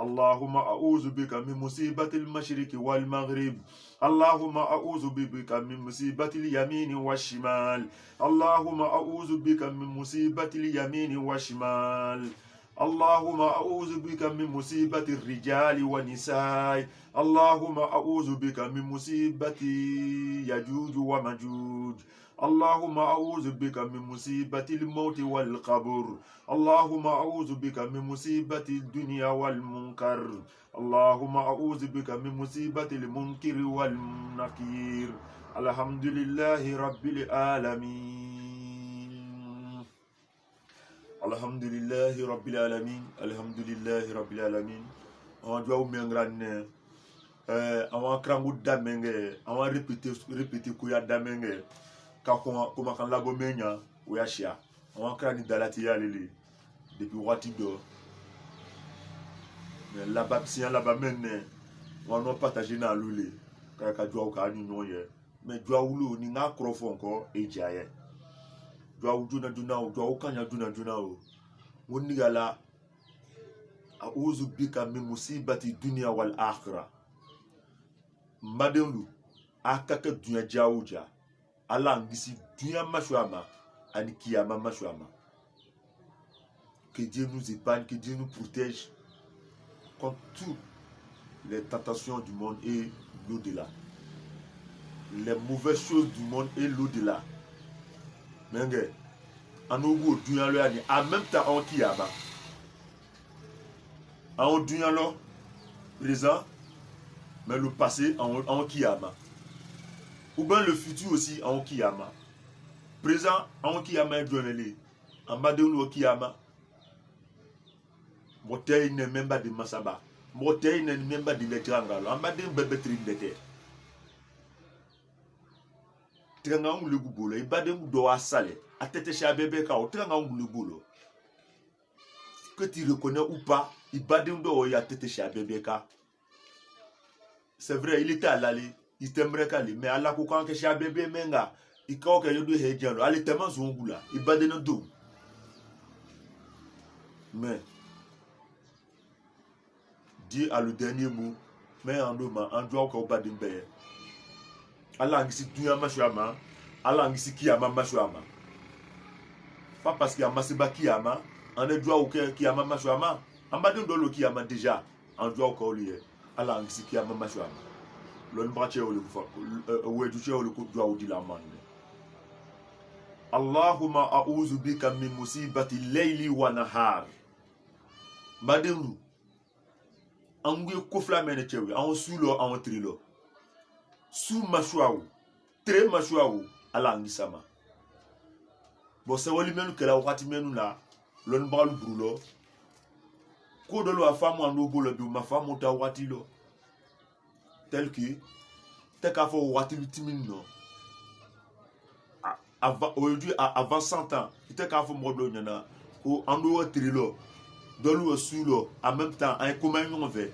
اللهم أعوذ بك من مصيبة المشرق والمغرب اللهم أعوذ بك من مصيبة اليمين والشمال اللهم أعوذ بك من مصيبة اليمين والشمال اللهم أعوذ بك من مصيبة الرجال والنساء اللهم أعوذ بك من مصيبة يجوج ومجوج اللهم أعوذ بك من مصيبة الموت والقبر اللهم أعوذ بك من مصيبة الدنيا والمنكر اللهم أعوذ بك من مصيبة المنكر والنكير الحمد لله رب العالمين الحمد لله رب العالمين الحمد لله رب العالمين on doit mengrane on krangu damenge on répéter kuya damenge ka kuma kan labo menya uyashia on krani dalati ya lele depuis wati do mais là-bas si là-bas menne on no partager na lule ka doa ka ni nyoye mais doa wulu ni nga krofo encore ejaye doa uduna doa ukanya duna o woni gala a'udhu bika min musibati dunya wal akhirah madelu akaka dunya jawuja ala ngisi dunya mashwama ani kiyama mashwama. Que Dieu nous épargne, que Dieu nous protège contre toutes les tentations du monde et l'au-delà. Les mauvaises choses du monde et l'au-delà. Menge, anogo dunya lo ani en même temps en kiyama. En dunya lo présent, mais le passé en kiyama. Ou bien le futur aussi en kiyama. Présent en kiyama et donnez-les. En bas de l'eau kiyama. Motei ne memba de masaba. Motei ne memba de letrangalo. En bas de bébé trindete. Trangam le gubolo. Et bas de doa salé. A tête chez bébé kao. Trangam le gubolo. Que tu reconnais ou pas. Il bas de doa a tête chez bébé ka. C'est vrai, il était à l'aller. Il t'aimerait qu'aller. Mais à la coquin que chez bébé menga. Il kao que yo do hejalo. Allez tellement zongula. Il bas de no do. Mais Dieu a le dernier mot, mais en doma, en doit encore pas d'imbe. Allah ngisi dunya mashwama, Allah ngisi kiyama mashwama. Pas parce qu'il y a masiba kiyama, on est doit au kiyama mashwama. En bas de le kiyama déjà, en doit encore lié. Allah ngisi kiyama mashwama. L'on brache au le ou eduche au le coup doit au dilamande. Allahumma a'udhu bika min musibati layli wa nahar. Badelu angwe kofla mene chewe an sulo an trilo su mashwawu tre mashwawu ala ngisama bo se wali menu kala wakati menu la lon balu brulo ko do lo afamu ando bolo bi ma famu ta wati lo tel que te ka fo wati lutimin no aujourd'hui avant 100 ans te ka fo modo nyana ko ando trilo dolu sulo en même temps un commun on fait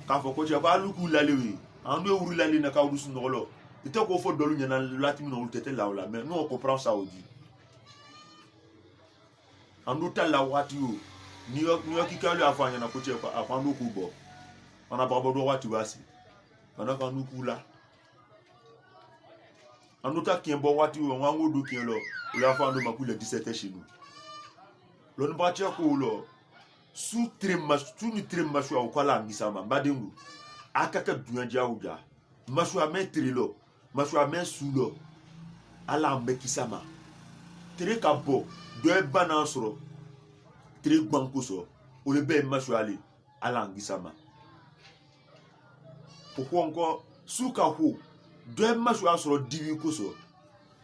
ka fo ko je ba lu ku lalewi ando wuri lali na ka wuru sunolo ite ko fo dolu nyana lati mi no tete la mais nous on comprend ça aujourd'hui ando ta la wati o ni yo ki ka lu afanya na ko che ko afando ku bo ona ba bo do wati wasi ona ka nu ku la ando ta ki bo wati o wan wodo ki lo la afando ma ku le 17 chez nous lo nba che ko lo su ni trem mashwa ukwala ngisama badengu akaka dunya jawuja mashwa metrilo mashwa mesulo ala mbekisama tere kabo do e banansoro tere gbankoso o le be mashwa ali ala ngisama pourquoi encore suka ho do e mashwa soro diwi koso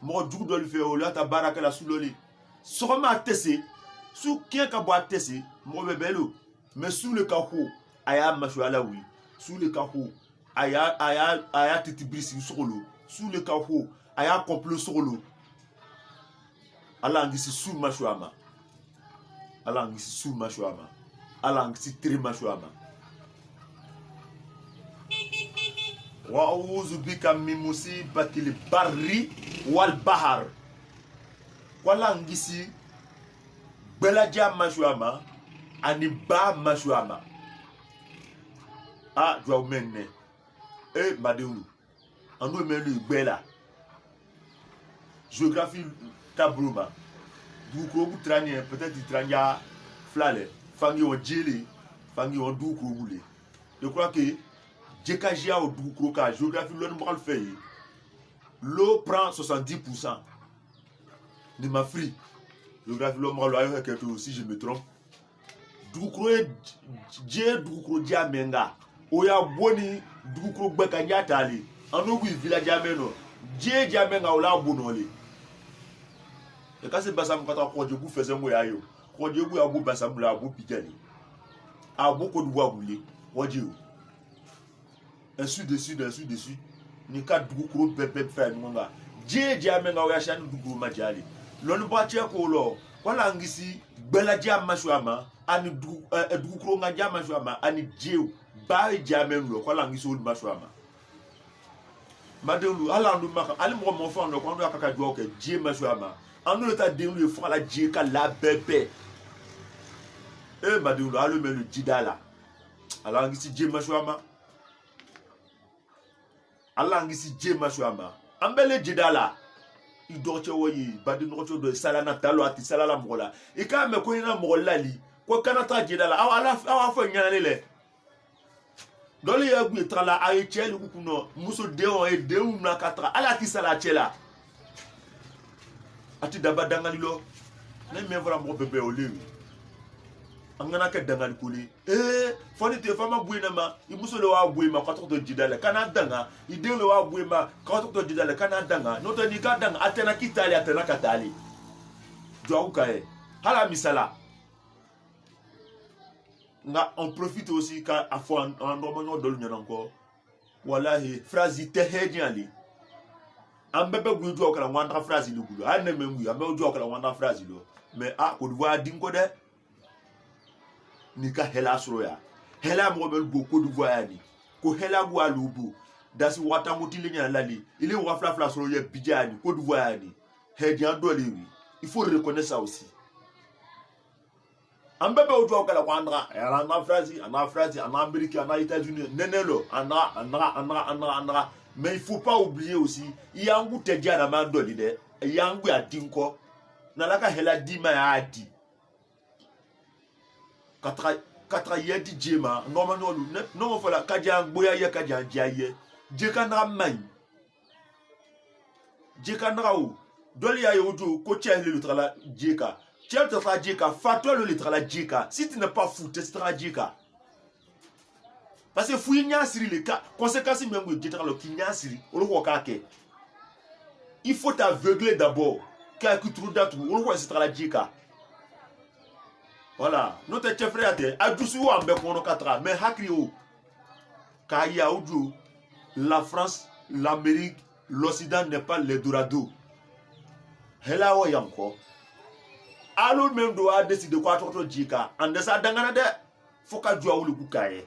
mo jugu do le fe o la ta baraka la suloli soma tese sous qui ka boa tesi mo bebelo mais sous le kaho aya mashwala oui sous le kaho aya titibrisi solo sous le kaho aya complot solo ala ngisi sous mashwama ala ngisi sous mashwama ala ngisi tri mashwama wa a'udhu bika min musibatil barri wal bahr wala ngisi belaja mashwama ani ba mashwama ah doit mener et madéou en nous met le bella géographie tabroma du ko bu trania peut-être du trania flale fangi on djeli fangi on du ko boulé je crois que djekajia au du ko ka géographie l'on moral fait l'eau prend 70% de ma free géographie l'on moral ayo quelque chose si je me trompe du ko dje du ko dia menga oya boni du ko gbeka nyatali anogu village ameno dje dia menga ola bonoli et quand c'est basam kata ko djebu faisait mo yayo ko djebu abu basam la abu pigani abu ko duwa buli ko djebu ainsi de suite ni ka dugu kuro bebe fa ngonga dje dia menga oya shani dugu majali lonu ba che ko lo wala ngisi bela dia mashuama ani dugu kuro nga dia mashuama ani djeu ba dia menlo wala ngisi ul mashuama madelu ala ndu maka ali mo fa ndo ko ndo akaka jo ke dje mashuama anu le ta delu fa la dje ka la bebe e madelu alu melu jidala ala ngisi dje mashuama Allah ngisi dje mashuama ambele jidala idoche woyi badi nocho do salana talo ati salala mola ika me ko ina mola li ko kanata jidala awa fo nyana le dole ya gbe trala ay chelu kuno muso deon e deum na katra ala ti sala chela ati daba dangalilo na me vra mo bebe olewi angana ka dangal kuli foni te fama buina ma imuso le wa buima ka to jidala kana danga ide le wa buima ka to jidala kana danga no to ni ka danga atena kitali atena katali do ukae hala misala nga on profite aussi ka afo en normalement do nyana encore wallahi phrase te hediali ambebe gudu okala wanda phrase lu gudu ane mengu ambe gudu okala wanda phrase lu mais ko do dingo de ni ka hela sroya hela mo bel bo ko du voyani ko hela bu alubu dasi wata mutile nya lali ile wa fla sroya bijani ko du voyani he dia do lewi il faut reconnaître ça aussi ambebe ojo okala kwandra ana phrase ana Amérique ana États-Unis nenelo ana mais il faut pas oublier aussi yangu tedia na mandoli de yangu ya dinko na laka hela dima ya adi katra yedi jema normalement non fala kadia boya ya kadia diaye jekana man jekana o doli ya yojo ko tiele le trala jeka tiele tra jeka fatwa le trala jeka si tu n'es pas fou tu seras jeka parce que fou nya siri le cas conséquence même jeta le kinya siri o lo ka ke il faut t'aveugler d'abord quelque trou d'atu o lo se trala jeka. Voilà, notre chef frère a dû ou en bekono katra, mais hakrio kaya oudjou, la France, l'Amérique, l'Occident n'est pas le Dorado. Hela o yanko. Allo même doit décider quoi toto jika, en dessa dangana de foka djua ou le bukaye.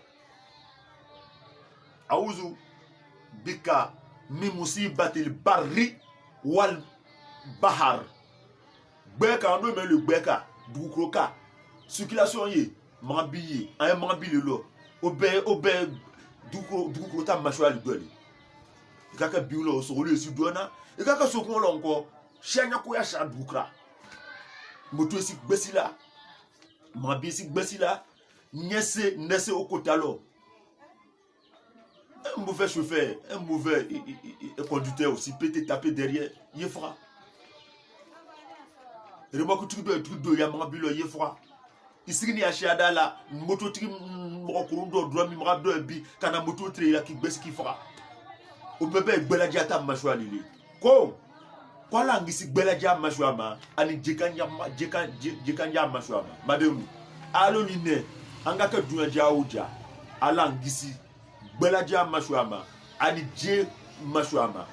Aouzu bika mi musibatil barri wal bahar. Beka on me le beka, dukroka. Circulation yi mambiye ay mambile lo obe duko ta machwali doli ikaka biulo so le si dona ikaka so ko lo nko shanya ko ya sha dukra moto si gbesila mambi si gbesila nyese nese okotalo un mauvais chauffeur un mauvais conducteur aussi peut te taper derrière yefra rebo ko tudo ya mambilo yefra isigini ya shadala moto tigi mokurundo dromi mrabdo bi kana moto tre la ki beski fra o bebe gbelaja ta mashwali li ko kwala ngisi gbelaja mashwama ani jekanya mashwama mademu alo ni ne anga ka dunya jawuja ala ngisi gbelaja mashwama ani je mashwama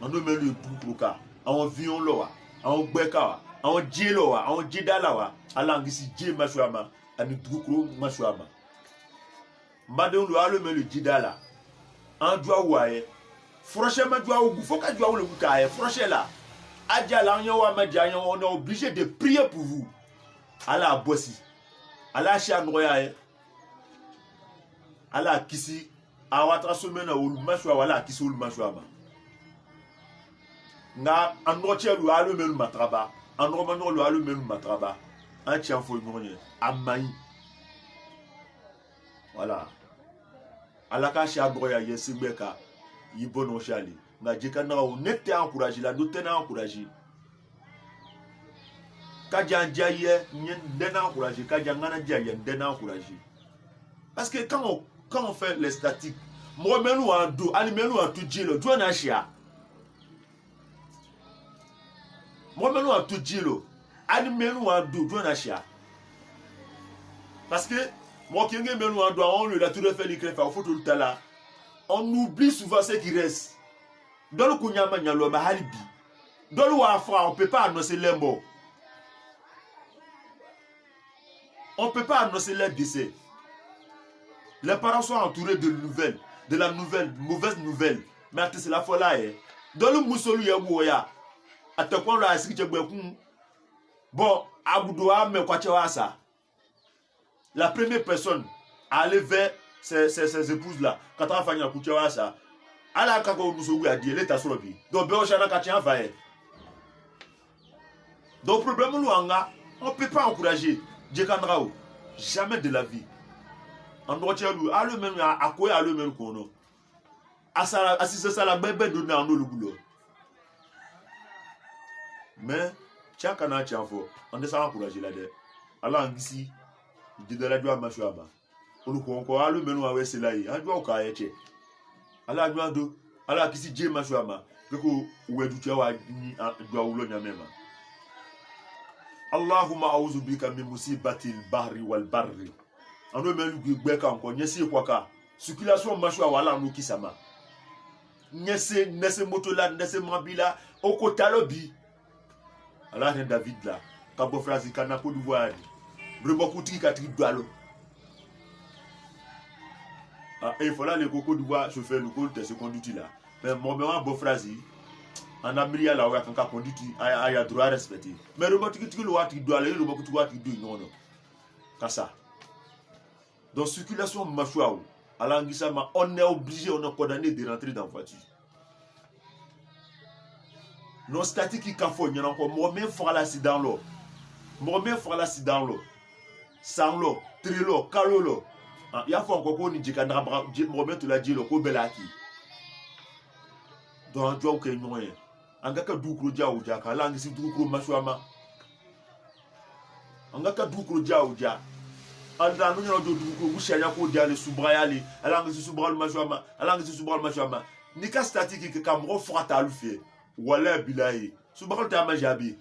ando melu tukuka awon vion lowa awon gbeka awon jelo wa awon jidala wa ala ngisi je mashwama ani dugukro mashwama madon lo alo melu jidala an dwa waye franchement dwa ou foka dwa ou le bukaye franchement là adja la nyo wa madja nyo on est obligé de prier pour vous ala bossi ala cha ngoya ala kisi awatra somena ul mashwa wala kisi ul mashwa ma nga androchelu alu melu matraba andromano lu alu melu matraba un tien fo ngonye amai voilà ala ka sha broya yesibeka yibono shali nga jika na o nete encourager la doute na encourager kaja ndiaye ndena encourager kaja ngana ndiaye ndena encourager parce que quand on fait les statiques moi menu en do ani menu en tout djilo do na shia moi menu en tout djilo ani menu en do na shia parce que moi qui ngé menu en do on le la tout fait l'écran fa faut tout là on oublie souvent ce qui reste dans le kunyama nyalo ma halibi dans le wafra on peut pas annoncer les morts. On ne peut pas annoncer leur décès. Les parents sont entourés de nouvelles, de la mauvaise nouvelle. Mais c'est la folie là. Dans le moussolou yabuya, à te quoi la esquisse bon, Aboudoua me quoi tu vois ça. La première personne à aller vers ces épouses là, quand on a fait un coup tu vois ça. À la kako moussolou a dit, elle est à son vie. Donc béochana katia va. Donc problème nous on ne peut pas encourager. Djekandrao, jamais de la vie. En droit de à le même à quoi à le même qu'on a. Assise ça la bébé donné en eau le boulot. Mais, tiens, quand on a fort, on descend encourager là-dedans. Alors, ici, il dit de la joie à ma choix. On nous croit encore à le même à c'est là. On doit au cas et tché. Alors, nous avons alors qu'ici, Dieu ma choix. Que où est du tchao à doit ou l'on y a même. Allahumma a'udhu bika min musibatil bahri wal barri. Ando melu gbeka encore nyesi kwaka. Circulation machwa wala no kisama. Nyese nese motola nese mabila okotalobi. Allah ne David là. Kabo frazi kana Côte d'Ivoire. Brebo kuti katri doualo. Ah et voilà le Côte d'Ivoire chauffeur le Côte se conduit là. Mais mon moment bo frazi en Amérique là où il y a un conduit il y a droit à respecter mais le motif que le wati doit aller le motif wati do non comme ça donc circulation machua à l'angisama on est obligé on est condamné de rentrer dans la voiture non statique qui cafou il y a encore moi même faire l'accident là moi même faire l'accident là sans l'eau trilo calolo il y a encore qu'on dit que moi même tu l'as dit le ko belaki donc tu vois que non angaka dukro jawu jaka langi si dukro mashwama angaka dukro jawu ja anda no nyodo dukro bushanya ko diale subrayali alangi si subral mashwama alangi si subral mashwama nika statique ke kamro frata lu fe wala bilahi subral ta majabi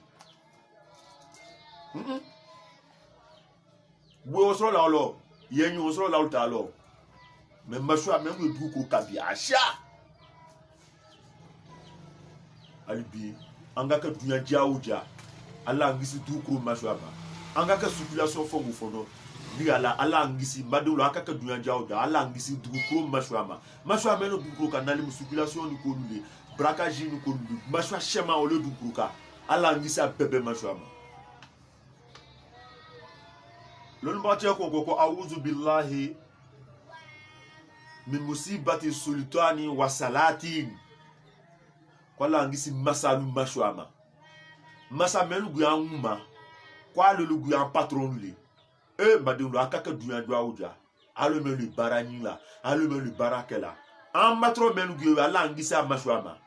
bo osro la lo yenyu osro la ta lo mais mashwa même dukro kabi acha alibi angaka dunya jaouja ala ngisi dukro mashwaba angaka circulation fongu fono ni ala ngisi madolo akaka dunya jaouja ala ngisi dukro mashwama mashwama no dukro kanali circulation ni kolule braquage ni kolule mashwa shema ole dukro ka ala ngisi bebe mashwama lon batia ko a'udhu billahi min musibati sultani wa salatin kwa la ngisi masalu mashwama masa melu guyanguma kwa le guyan patron li madulu akaka duyan douja alo melu barani la alo melu barakela en matro melu guya ala ngisi mashwama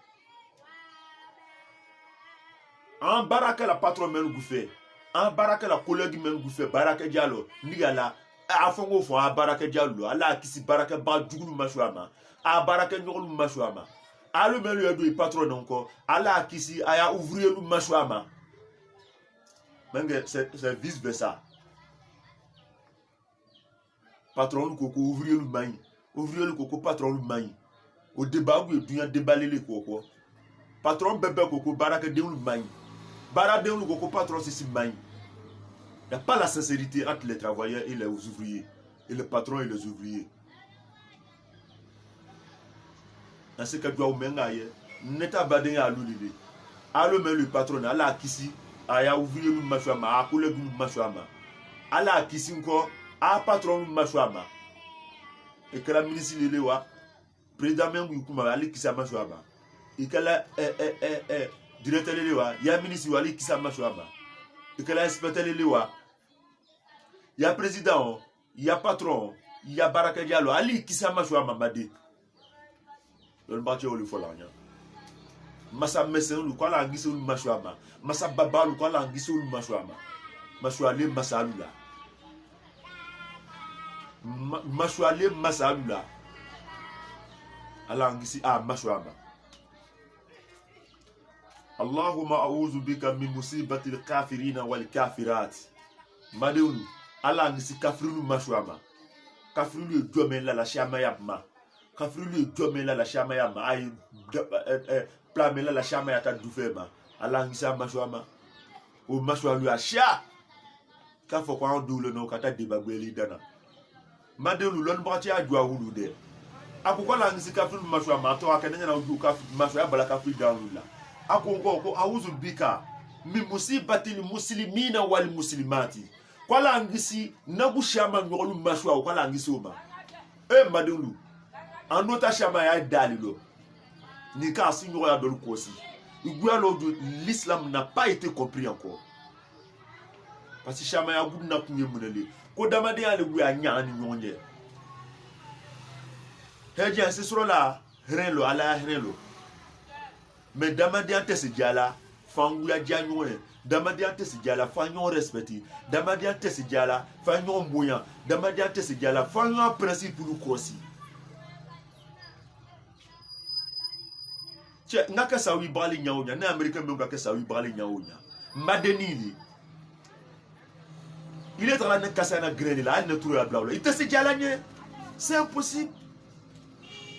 en barakela patron melu gufe en barakela collègue melu gufe baraka dialo nigala afongo fo baraka dialo ala kisi baraka ba dugulu mashwama a baraka nyolu mashwama allo melu edu patron encore ala kisi aya ouvrier lu mashwama menge c'est vice versa patron koko ouvrier lu mani ouvrier lu koko patron lu mani au débat où dunya débalé koko patron bébé koko baraka de lu mani bara de lu koko patron c'est si mani il y a pas la sincérité entre les travailleurs et les ouvriers et le patron et les ouvriers. Dans ce cas, doit mengaye neta badin ya lulile alo me le patron ala kisi aya ouvrier lu mashwama a collègue lu mashwama ala kisi nko a patron lu mashwama et que la ministre le wa président même kuma ali kisa mashwaba et que la directeur le wa ya ministre ali kisa mashwaba et que la inspecteur le wa ya président ya patron ya baraka diallo ali kisa mashwaba made le bâti au folanya masa mesen lu kwala ngisi lu mashwaba masa baba lu kwala ngisi lu mashwaba mashwale masalula mashwale masalula ala ngisi mashwaba Allahumma a'udhu bika min musibati al-kafirin wal kafirat madewlu ala ngisi kafiru mashwaba kafiru jome la shama yabma kafiru jome la shama yabma ay plamela la shama ya kadufema ala ngisa mashwama o mashwalu asha ka fo kwa ndule no kata debagbeli dana madelu lon bati adwa wulu de akoko la ngisi kafiru mashwama to akanya na uju ka mashwa bala kafiru danula akoko ko auzu bika min musibatil muslimina wal muslimati kwala ngisi nagu shama ngolu mashwa kwala ngisi oma madelu anota shama ya dalilo ni ka sinyo ya dolu kosi l'islam n'a pas été compris encore parce que chama ya gudu na kunye munele ko damade ya le guya nya ni nyonye heje c'est sur la relo ala relo mais damade ante se diala fangu ya dianyone damade ante se diala fanyo respecti damade ante se diala fanyo mboya damade ante se diala fanyo principe lu kosi che ngaka sawi bali nyawnya na americain même ngaka sawi bali nyawnya madenili il est en train de casser un grain là il ne trouve la blague il te se dialanye c'est impossible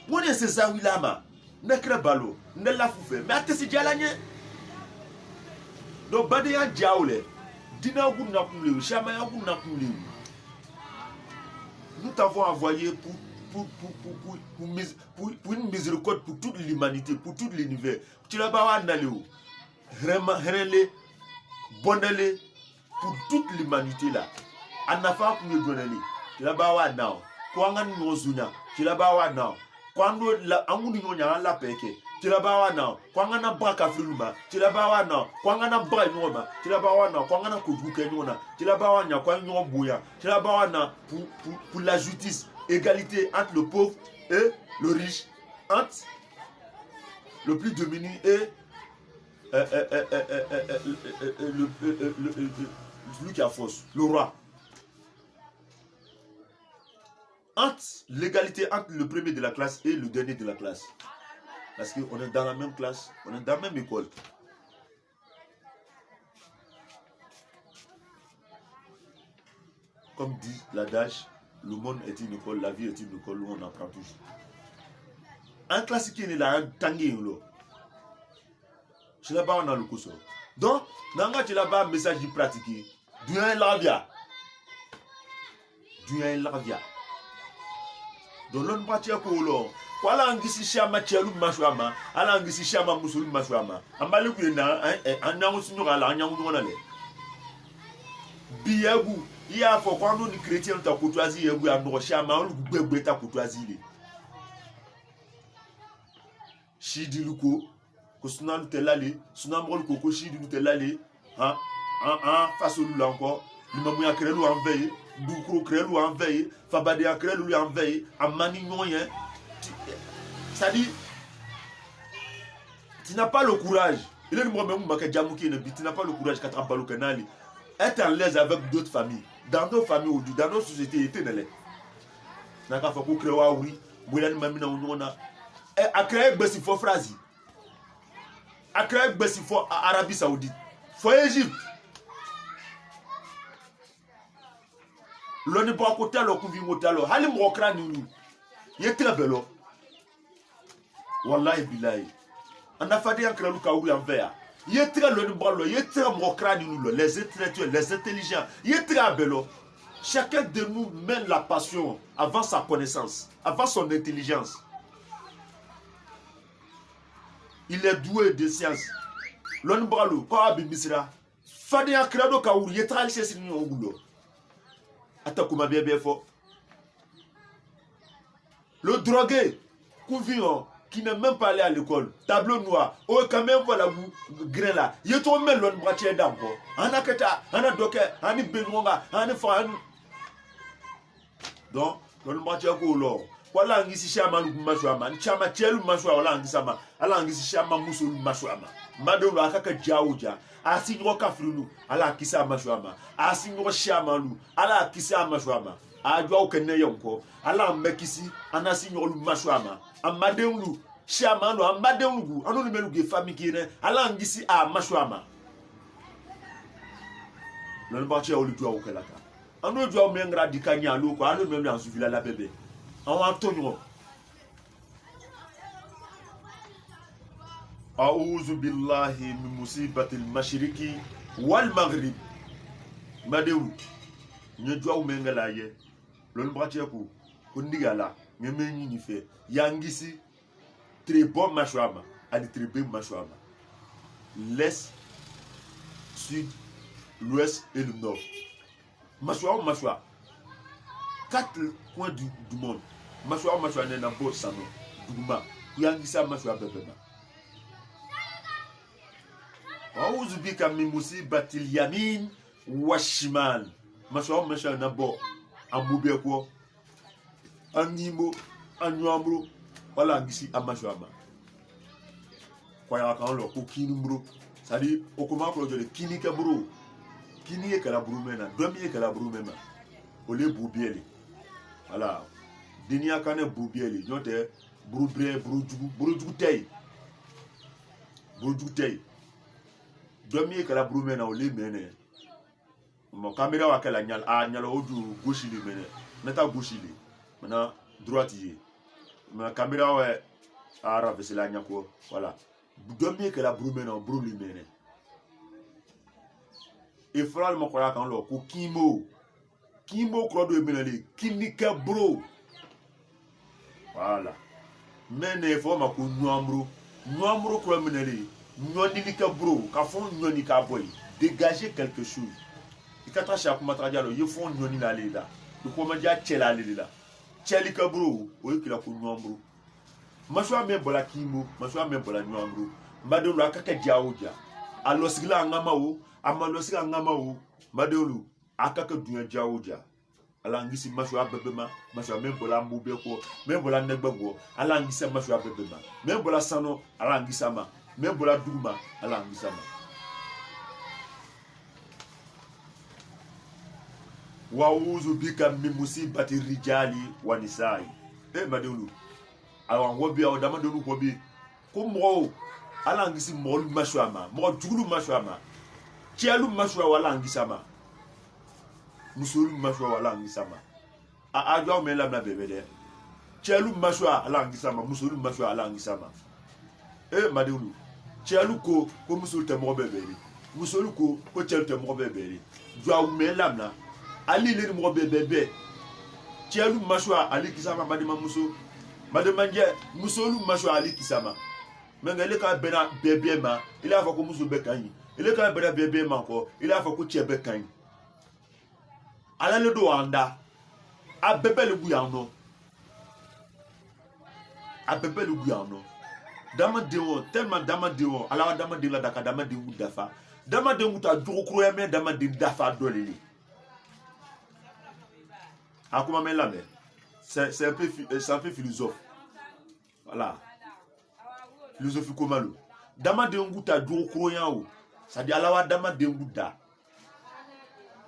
on est ces sawi là ma ne crée balo ne la foufe mais te se dialanye donc bade ya diaole dina gu na kumle chama ya gu na kumle nous t'avons envoyé pour une miséricorde pour toute l'humanité, pour tout l'univers. Tu l'as pas nalé relé, bonelé pour toute l'humanité là. Anafa pour nous donner. Tu l'as pas nao. Quand on nous zuna, tu l'as pas nao. Quand on nous nya la peke, tu l'as pas nao. Quand on a braka fluma, tu l'as pas nao. Quand on a bra nyoma, tu l'as pas nao. Quand on a kuduke nyona, tu l'as pas nao. Quand on a boya, tu l'as pas nao pour la justice. Égalité entre le pauvre et le riche, entre le plus dominé et celui qui a force, le roi. Entre l'égalité entre le premier de la classe et le dernier de la classe. Parce qu'on est dans la même classe, on est dans la même école. Comme dit l'adage, le monde est une école, la vie est une école où on apprend toujours. Un classique qui est là, un tangué, je l'ai pas dans le cours. Donc, nanga tu l'as pas un message pratique. Du un lavia. Du un lavia. Donc, l'on partit à Kolo. Voilà un gisi chama tchelu mashwama, ala un gisi chama musul mashwama. Ambali kuyena, un an aussi nous ala, un an nous allait. Biagu. Il y a quand on est chrétien, ta courtoisie est à nous chama, on bébé ta courtoisie. Shidi luko, kosuna lutelale, sunamrol koko shidi lutelale, face au loup encore, l'imamouya crélou en veille, doukro crélou en veille, fabadea crélou en veille, à manignoyen. Ça dit, tu n'as pas le courage. Il est le moment où tu n'as pas le courage qu'à trapper le canal. Être en l'aise avec d'autres familles. Dans nos familles, dans nos sociétés, il était dans les. N'a pas fait pour créer oui, Boulan Mamina on a. A créé Bessifo Frasi. A créé Bessifo Arabie Saoudite. Faut Égypte. L'on n'est pas à côté, l'on couvre motalo. Halim Rokra Nunu. Il est très bel. Wallahi billahi. On a fait un créé le Kaoui en vert. Il est très le ballon, il est très mocrani nous, les intellectuels, les intelligents. Il est très bello. Chacun de nous mène la passion avant sa connaissance, avant son intelligence. Il est doué de science. L'on bralo, quoi abimisra. Fadi un credo kaouri, il est très c'est nous au boulot. Attends, comment bien fort. Le drogué, qui n'est même pas allé à l'école, tableau noir, oh quand même voilà grain là, il est trop même l'on braché d'abord. Anakata, anadoke, ani bengonga, ani fan. Donc, l'on braché ko lo. Wala ngisi shama lu mashwama, chama chelu mashwa wala ngisama, ala ngisi shama musul mashwama. Madolo akaka jauja, asinyo kafrulu, ala kisa mashwama, asinyo shama lu, ala kisa mashwama. Ajwa ukene yonko, ala mekisi, anasinyo lu mashwama. Amadenglu shamano amadenglu anoni meluge famille kine ala ngisi a mashwama non bache o lidwa o kelaka anu dwa o mengra dikanya lo ko anu memu ansufila la bebe an antonio a'udhu billahi min musibati al-mashriqi wal maghrib madewlu ñu dwa o mengala ye lon bache ko ndigala ngemenyi ni fe yangisi très bon mashwama ali très bon mashwama l'est sud l'ouest et le nord mashwa 4 coins du monde mashwa nena bo sano duguma yangisa mashwa bebema a'udhu bika min musibatil yamin washimal mashwa na bo ambube ko animo anyamro wala ngisi amashwama kwa ya kan lo ko kinumro sadi okuma ko jole kinika bro kiniye kala bro mena domiye kala bro mena ole bubieli wala dinia kane bubieli nyote brubre brujugu tey domiye kala bro mena ole mene mo kamera wa kala nyal odu gauche li mene neta gauche li maintenant droite yi ma caméra ouais arabe c'est la nyako voilà domier que la brumena bruli mene et frère mo koya kan lo ko kimo kro do menali kinika bro voilà mene fo ma ko nuamro kro menali nyoni ka bro ka fon nyoni ka boy dégager quelque chose et ka tracha ko matradialo ye fon nyoni la leda do ko ma ja chela leda cheli ka bro o yikila ko nuamro mashwa me bola kimo mashwa me bola nuamro madolo akaka jaoja alosigila ngama o amalosiga ngama o madolo akaka dunya jaoja ala ngisi mashwa bebema mashwa me bola mbube ko me bola negbego ala ngisi mashwa bebema me bola sano ala ngisa ma me bola duguma ala ngisa ma wa'udhu bika min musibati rijali wa nisa'i madolu awan wobi o dama dolu wobi ko mo ala ngisi mo mashwama mo jugulu mashwama chelu mashwa wala ngisama musulu mashwa wala ngisama a ajo me la na bebele chelu mashwa ala ngisama musulu mashwa ala ngisama madolu chelu ko musulu te mo bebele musulu ko chelu te mo bebele jo me la na ali le mo bebe chelu mashwa ali kisama madima muso madima nje musolu mashwa ali kisama mengele ka bena bebe ma il a fa ko muso be kan il ka bena bebe ma ko il a fa ko chebe kan ala le do anda a bebe le buyano dama dewo tellement dama dewo ala dama de la daka dama de dafa dama de muta joko ya me dama de dafa doleli akuma men la c'est un peu philosophe voilà philosophie komalo dama de nguta joko ya o ça dit ala wa dama de nguda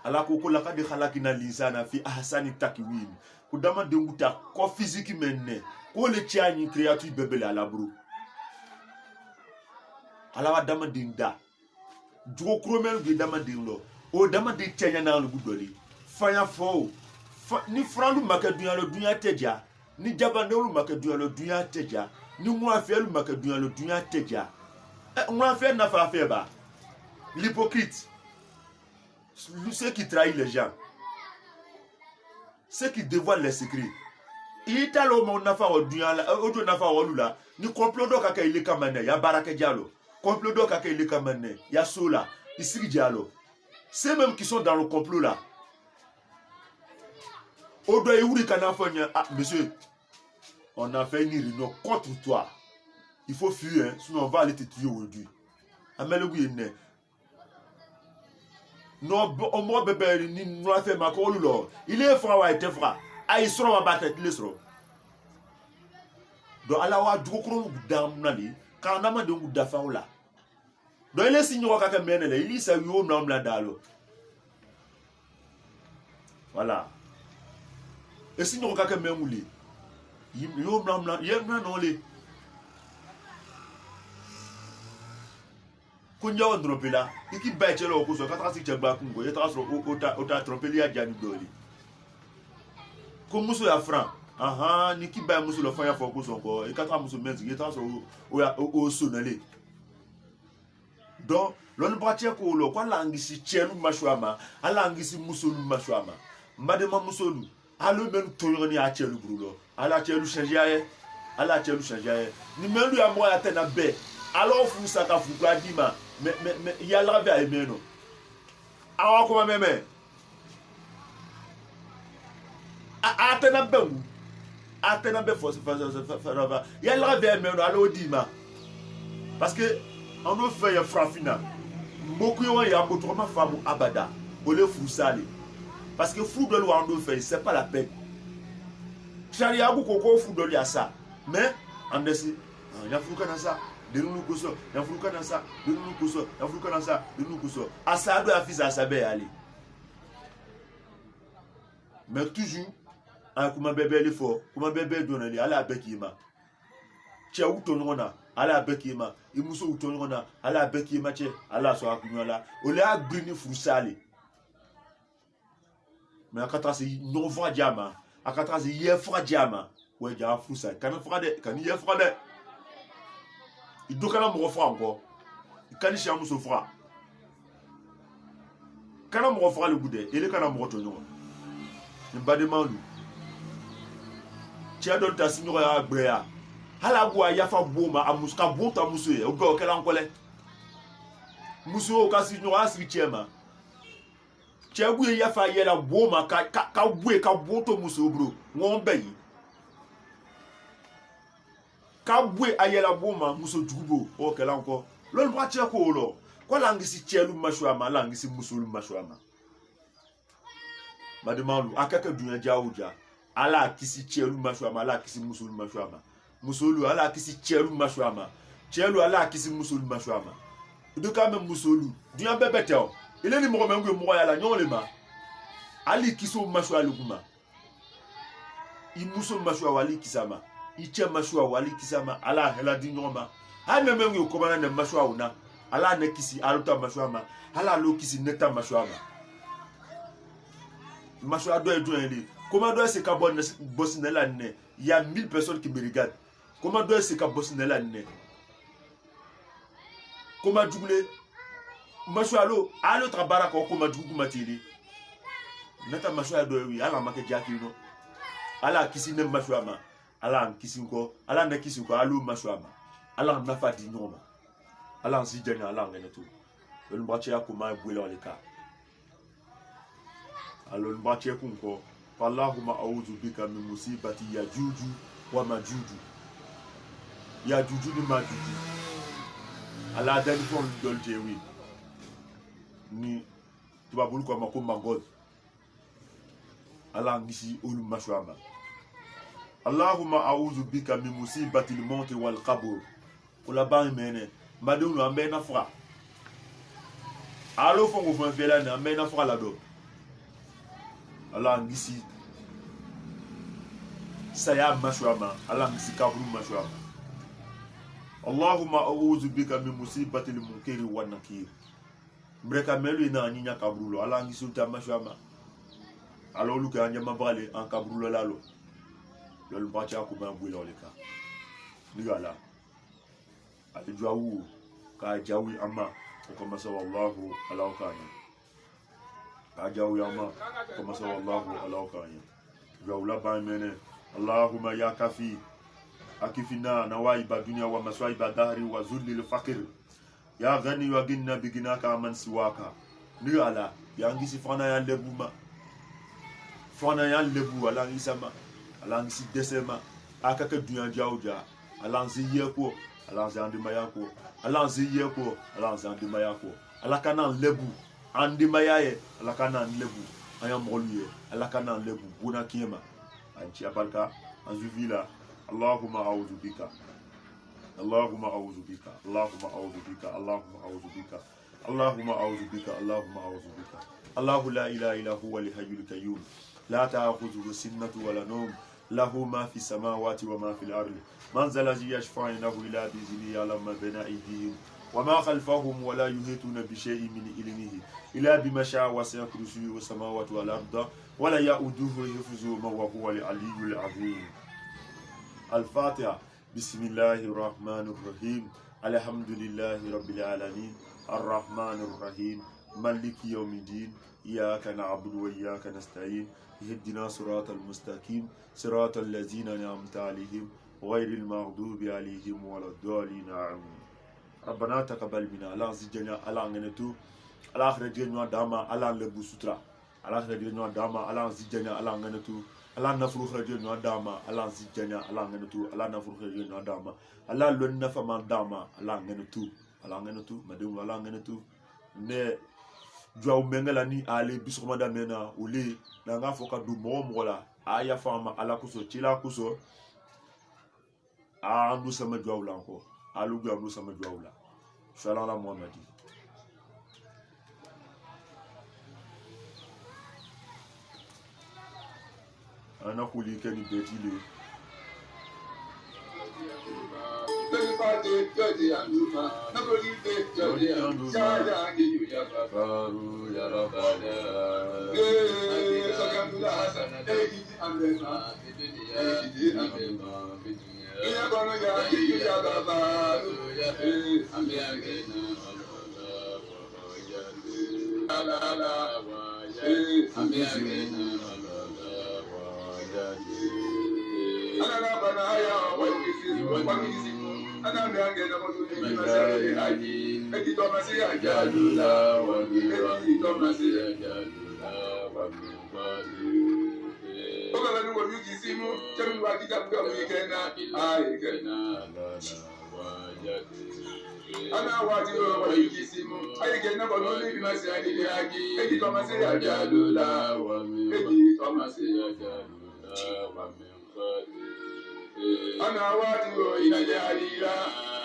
ala ko la ka de khalakina linsana fi ahsani takwim ko dama de nguta ko physique menne ko le tiani créature bebele ala bro ala wa dama de nda joko mel ge dama de lo o dama de tianya na lu gudoli fanya fo ni frandu makadunya lo dunya teja ni jabandolu makadunya lo dunya teja ni mwafelu makadunya lo dunya teja mwafelu na fa ba l'hypocrite ceux qui trahissent les gens ceux qui dévoilent les secrets italo mo na fa o dunya la ojo na fa o lula ni complot do kaka ile kamane ya baraka dialo complot do kaka ile kamane ya sola isigi dialo ceux même qui sont dans le complot là Odo Yuri Kanafonia, monsieur, on a fait une réunion contre toi. Il faut fuir, hein, sinon on va aller te tuer aujourd'hui. Amel Guyene. Non, on m'a bébé, ni nous a fait ma collo. Il est froid, ouais, t'es froid. Ah, il sera ma bataille, il sera. Donc, à la fois, du coup, d'amnali, quand on a demandé de d'afaoula. Donc, il est signé au Kakamene, il est salué au nom de la dalo. Voilà. Et si nous avons même moulé, il y a un olé. Quand on a trompé là, il qui bête là au cours de 4 ans, il y a trompé là, il y a un dolly. Comme nous sommes francs, ni qui bête nous le faire pour encore, et 4 ans, nous sommes il y a au sonalé. Donc, l'on bâtit quoi, le quoi l'anguissi tchèlou machouama, à l'anguissi moussolou machouama, madame moussolou. Allo même tourner à tchèlou brûlo, à la tchèlou changer, à la tchèlou changer. Ni même lui à moi à tena bé. Alors vous ça ka vous quoi dit mais il y a la vie à aimer non. Ah comment même. À tena bé ou. À tena bé faut il y a la vie à aimer non alors dit parce que on nous fait un frafina. Beaucoup y a beaucoup ma femme abada. Au lieu fou salé. Parce que fou de loi on fait, c'est pas la peine. Charia beaucoup ko fou de lui ça. Mais en dessous, il y a fou kana ça, de nous koso, il y a fou kana ça, de nous koso, il y a fou kana ça, de nous koso. Asa do afisa sabe aller. Mais toujours comment bébé le fort, comment bébé donne aller à la bekima. Tia utonona ala bekima, imuso utonona ala bekima che, ala so akunyola. Ole agbini fou salé. Mais à 4 ans, c'est non vrai diamant. À 4 ans, c'est hier froid diamant. Ouais, il y a un fou ça. Quand il froid, quand il y a froid, il doit quand même refroid encore. Quand il chame ce froid. Quand il refroid le boudé, il est quand même retourné. Il ne va pas demander. Tu as donné ta signore à Bréa. À la boue, il y a fait bouma, à Mouska, bon ta moussue, au gars, quel en colère. Moussue, au cas signore à Switchema. Tiago ya fa yela boma ka bue ka boto muso bro ngombe yi ka bue ayela boma muso jugo o kala encore lo bra tia ko lo ko langisi tielu mashwama langisi musulu mashwama mademalu akaka dunya jawuja ala kisi tielu mashwama ala kisi musulu mashwama musulu ala kisi tielu mashwama tielu ala kisi musulu mashwama do ka même musulu dunya bebete o il est ni mo mengu mo ya la nyolema ali kiso mashwa luguma i muso mashwa wali kisama i che mashwa wali kisama ala hela di nyoma ha me mengu ko bana ne mashwa una ala ne kisi aluta mashwa ma ala lo kisi neta mashwa ma mashwa do edo eli comment doit se ka boss nela ne il y a 1000 personnes qui me regardent comment doit se ka boss nela ne comment double Mashwalo, alo trabara ko kuma dugu matili. Nata mashwa do wi ala make jaki no. Ala kisi ne mashwa ma. Ala kisi ko, ala na kisi ko alu mashwa ma. Ala na fa di noma. Ala si jenya ala ngene tu. Le mbache ya kuma bwele oleka. Alo mbache kunko, Allahumma a'udhu bika min musibati yajuju wa majuju. Yajuju ni majuju. Ala dani fon dolje wi. Ni tubabulu kwa mako mangol ala ngisi ulu mashwama Allahumma a'udhu bika min musibati al-maut wal qabr kula ba mene madunu ambe na fra alo fongo fon fela na ambe na fra la do ala ngisi saya mashwama ala ngisi kabulu mashwama Allahumma a'udhu bika min musibati al-munkari wan nakir Mbreka melu ina nyinya kabrulo ala ngi sulta mashwama alo luka nyama bale an kabrulo lalo lolu bacha ko ban bwelo leka nigala ali jawu ka jawi amma ko masa wallahu ala kana ka jawi amma ko masa wallahu ala kana jawla ba mene Allahumma ya kafi akifina nawaiba dunya wa maswaiba dahri wa zulli al-faqr ya gani wa ginna bigina ka man siwaka ni ala ya ngisi fana ya lebuma fana ya lebu ala ngisama ala ngisi desema akaka dunya jawja alan ziye ko alan zandi mayako alan ziye ko alan zandi mayako alakana lebu andi mayaye alakana lebu ayam moluye alakana lebu buna kiyema anchi abarka anzuvila Allahumma a'udhu bika اللهم أعوذ بك اللهم أعوذ بك اللهم أعوذ بك اللهم أعوذ بك اللهم أعوذ بك الله لا إله إلا هو الحي القيوم لا تأخذه سنة ولا نوم له ما في السماوات وما في الأرض من ذا الذي يشفع عنده إلا بإذنه يعلم ما بين أيديهم وما خلفهم ولا يحيطون بشيء من علمه إلا بما شاء وسع كرسيه السماوات والأرض ولا يؤوده حفظهما وهو العلي العظيم. الفاتحة. بسم الله الرحمن الرحيم الحمد لله رب العالمين الرحمن الرحيم مالك يوم الدين إياك نعبد وإياك نستعين اهدنا صراط المستقيم صراط الذين أنعمت عليهم غير المغضوب عليهم ولا الضالين آمين. ربنا تقبل منا الله زجنا الله نتو الله خرجنا داما الله لبو سترا الله خرجنا داما الله زجنا الله نتو Allah nafuru kharaje no dama Allah zijanya Allah ngatu Allah nafuru kharaje no dama Allah lon nafa man dama Allah ngatu madum Allah ngatu ne jwaw mengala ni ale bisuma da mena uli na nga foka du mo mola aya fama ala kuso chila kuso a andu sama jwaw la ko alu gu andu sama jwaw la sallallahu muhammadi. Ana kuli keni betile Ana wati wa yikisimu ayike na bono ni bimasi adide agi edi tomasi ajalula wa mi edi tomasi ajalula wa mi ana wati wa inaje alira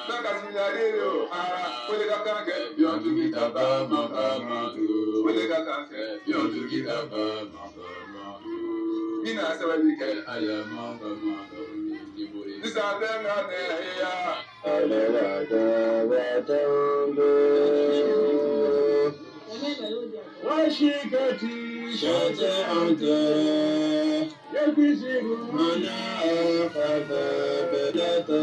baka sinarelo ara wele kakanke biondu kitaba makamatu wele kakanke biondu kitaba makamatu mina sababi ke ayama makamatu Nisabena neya Washikati Shata'ata Yakisiru Mana Akhata Bedata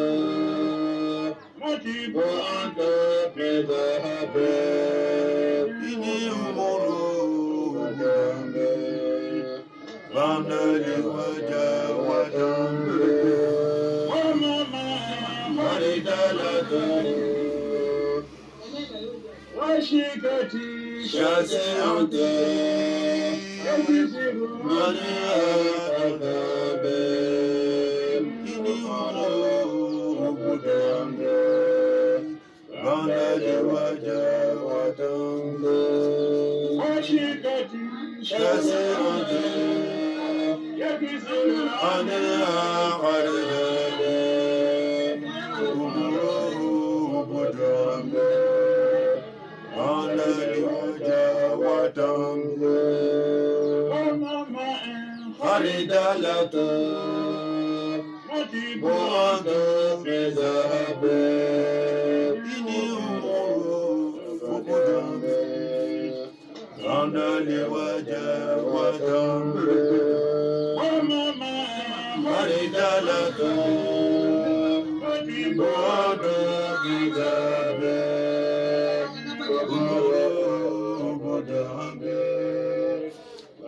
Matibu Anta Predahabe Ini Umuru Wadambe Vandali Waja Wadambe Washikati Shasi'ata Yakisiru Mani Akabe Ini Ulu Budambe Bandali Waja Watambe Washikati Shasi'ata Yakisiru Mani Akabe Haridalata Matibuanda Fezabe Ini Umuru Fukudambe Andali Waja Watambe Haridalata Matibuanda Fezabe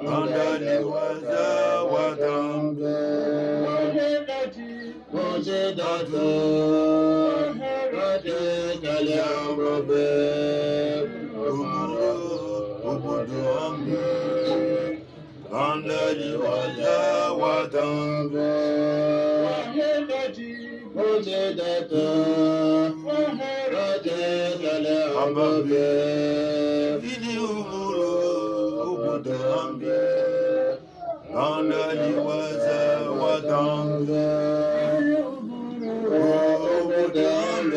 Andali Waja Watambe Mojedatu Radekali Amrobe Umudu Ambe Andali Waja Watambe موجدة وخرجت العباب إني أمور أبدان عندي وزا ودان أبدان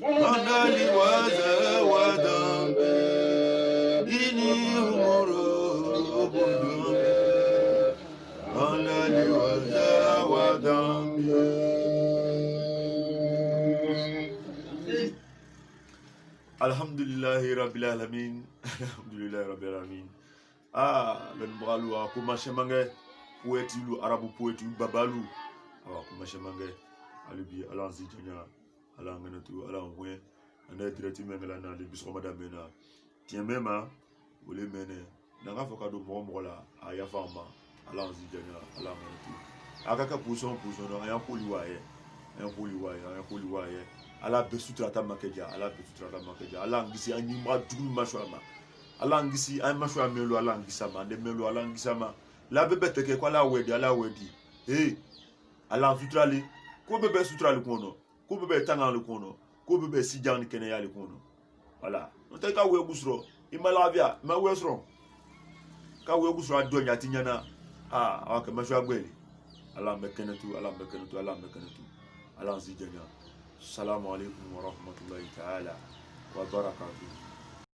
عندي وزا ودان إني أمور أبدان عندي وزا ودان. Alhamdulillahi Rabbil Alamin. Alhamdulillahi Rabbil Alamin. Ben bralu kuma shemange poeti lu arabu poeti babalu. Kuma shemange alibi alanzi janya alangana tu alangwe anda direct mengala na le biso madame mena. Tien mema wole mene nanga foka do mo la aya fama alanzi janya alangana tu. Akaka puson no aya poliwaye. Ala besutrata makeja ala ngisi anyima dugul mashwama ala ngisi ay mashwa melo ala ngisama de melo ala ngisama la bebe teke kwa ala wedi ala sutrali ko bebe sutrali kono ko bebe tangal kono ko bebe sijan kene yali kono voilà on te ka we busro imalavia ma wesro ka we busro adonya tinyana aka mashwa gweli ala mekenetu ala nzijanya. Assalamu alaikum wa rahmatullahi ta'ala wa barakatuh.